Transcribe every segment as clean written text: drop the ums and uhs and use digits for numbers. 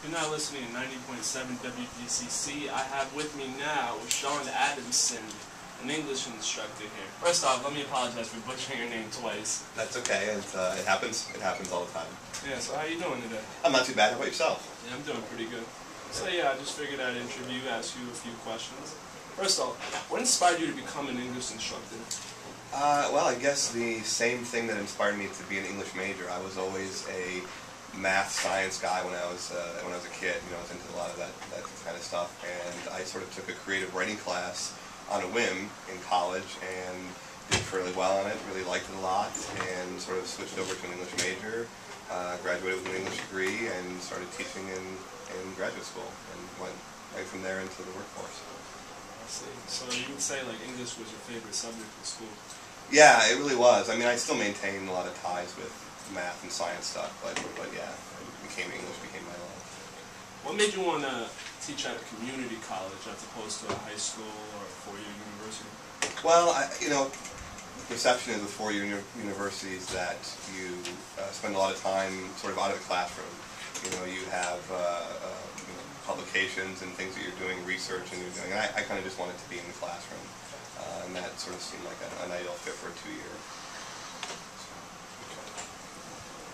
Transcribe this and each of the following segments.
You're now listening to 90.7 WGCC. I have with me now Shawn Adamson, an English instructor here. First off, let me apologize for butchering your name twice. That's okay. It happens. It happens all the time. Yeah, so how you doing today? I'm not too bad. How about yourself? Yeah, I'm doing pretty good. So yeah, I just figured I'd interview, ask you a few questions. First off, what inspired you to become an English instructor? Well, I guess the same thing that inspired me to be an English major. I was always a math, science guy when I was a kid. You know, I was into a lot of that kind of stuff, and I sort of took a creative writing class on a whim in college and did fairly well on it. Really liked it a lot, and sort of switched over to an English major. Graduated with an English degree and started teaching in graduate school, and went right from there into the workforce. I see. So you would say like English was your favorite subject in school? Yeah, it really was. I mean, I still maintain a lot of ties with math and science stuff, but yeah, English became my love. What made you want to teach at a community college as opposed to a high school or a four-year university? Well, the perception of the four-year universities that you spend a lot of time sort of out of the classroom. You know, you have publications and things that you're doing, research, and you're doing. And I kind of just wanted to be in the classroom, and that sort of seemed like an ideal fit for a 2-year.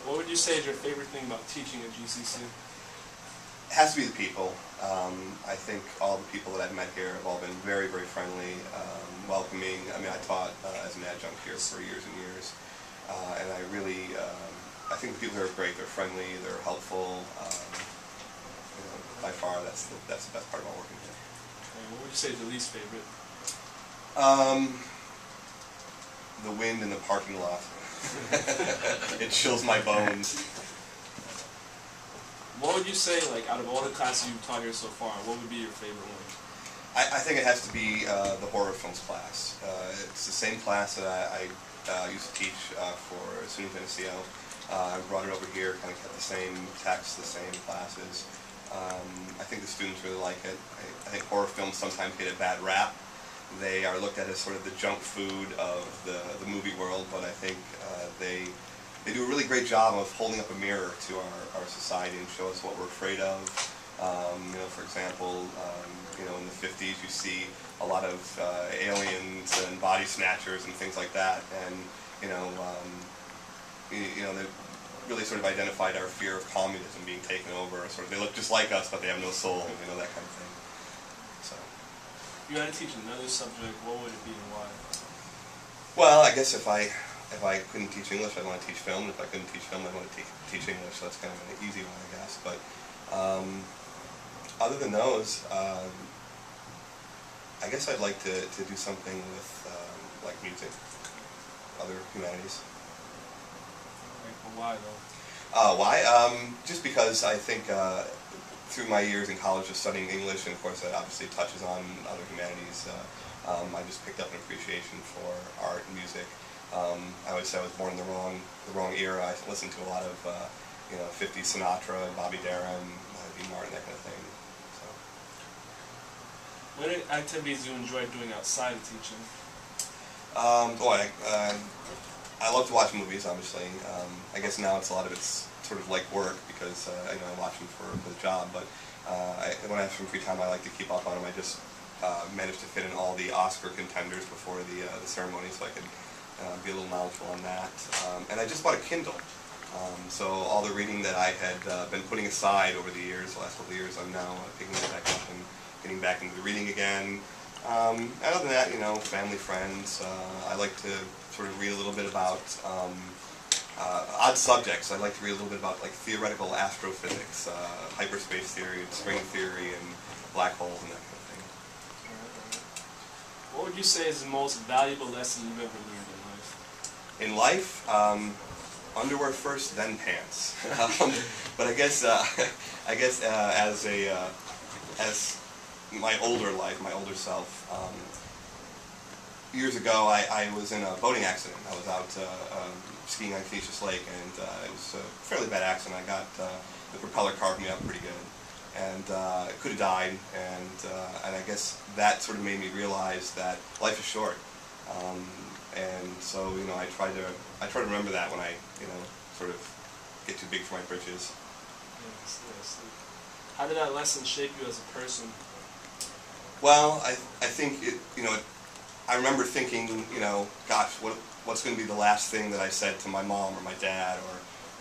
What would you say is your favorite thing about teaching at GCC? It has to be the people. I think all the people that I've met here have all been very, very friendly, welcoming. I mean, I taught as an adjunct here for years and years, and I really, I think the people here are great. They're friendly, they're helpful. You know, by far, that's the best part about working here. Okay, what would you say is your least favorite? The wind in the parking lot. It chills my bones. What would you say, like, out of all the classes you've taught here so far, what would be your favorite one? I think it has to be the horror films class. It's the same class that I used to teach for SUNY Genesee. I brought it over here, kind of kept the same text, the same classes. I think the students really like it. I think horror films sometimes get a bad rap. They are looked at as sort of the junk food of the movie world, but I think they do a really great job of holding up a mirror to our society and show us what we're afraid of. You know, for example, you know, in the 50s you see a lot of aliens and body snatchers and things like that, and you know, they really sort of identified our fear of communism being taken over. Sort of, they look just like us, but they have no soul. You know, that kind of thing. So. If you had to teach another subject, what would it be and why? Well, I guess if I couldn't teach English, I'd want to teach film. If I couldn't teach film, I'd want to teach English. So that's kind of an easy one, I guess. But other than those, I guess I'd like to do something with like music, other humanities. Well, why though? Why? Just because I think through my years in college of studying English, and of course that obviously touches on other humanities, I just picked up an appreciation for art and music. I would say I was born in the wrong era. I listened to a lot of you know, 50s Sinatra, Bobby Darin, Dean Martin, that kind of thing. So. What activities do you enjoy doing outside of teaching? I love to watch movies, obviously. I guess now a lot of it's sort of like work because you know, I watch them for the job. But when I have some free time, I like to keep up on them. I just managed to fit in all the Oscar contenders before the ceremony, so I could be a little knowledgeable on that. And I just bought a Kindle. So all the reading that I had been putting aside over the years, the last couple of years, I'm now picking that back up and getting back into the reading again. And other than that, you know, family, friends. I like to sort of read a little bit about odd subjects. I like to read a little bit about like theoretical astrophysics, hyperspace theory, and string theory, and black holes, and that kind of thing. What would you say is the most valuable lesson you've ever learned in life? In life, underwear first, then pants. But I guess as my older life, my older self, years ago I was in a boating accident. I was out skiing on Genesee Lake, and it was a fairly bad accident. I got the propeller carved me up pretty good, and could have died. And I guess that sort of made me realize that life is short. And so, you know, I try to remember that when I, you know, sort of get too big for my britches. Yes, yes. How did that lesson shape you as a person? Well, I think I remember thinking, gosh, what's going to be the last thing that I said to my mom or my dad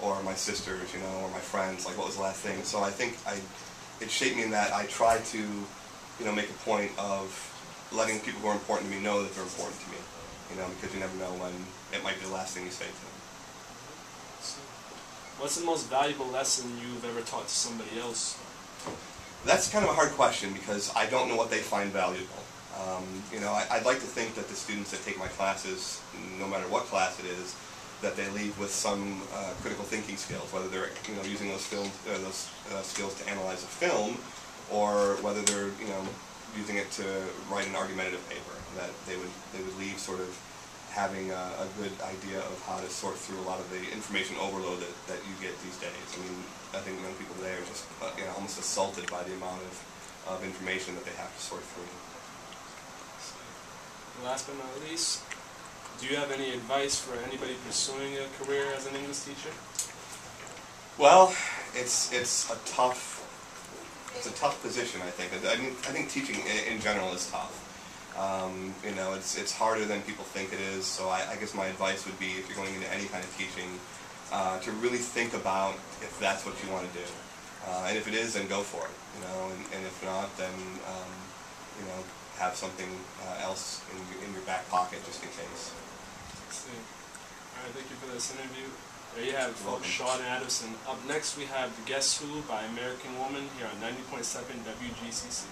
or my sisters, or my friends? Like, what was the last thing? So I think it shaped me in that I try to, make a point of letting people who are important to me know that they're important to me, because you never know when it might be the last thing you say to them. What's the most valuable lesson you've ever taught to somebody else? That's kind of a hard question because I don't know what they find valuable. I'd like to think that the students that take my classes, no matter what class it is, that they leave with some critical thinking skills, whether they're using those skills to analyze a film, or whether they're using it to write an argumentative paper. That they would leave sort of having a good idea of how to sort through a lot of the information overload that you get these days. I mean, I think young people today are just almost assaulted by the amount of information that they have to sort through. Last but not least, do you have any advice for anybody pursuing a career as an English teacher? Well, it's a tough position. I think teaching in general is tough. It's harder than people think it is. So I guess my advice would be, if you're going into any kind of teaching, to really think about if that's what you want to do, and if it is, then go for it. And if not, then have something else in your back pocket just in case. Let's see. All right, thank you for this interview. There you have it, folks. Shawn Adamson. Up next, we have Guess Who by American Woman here on 90.7 WGCC.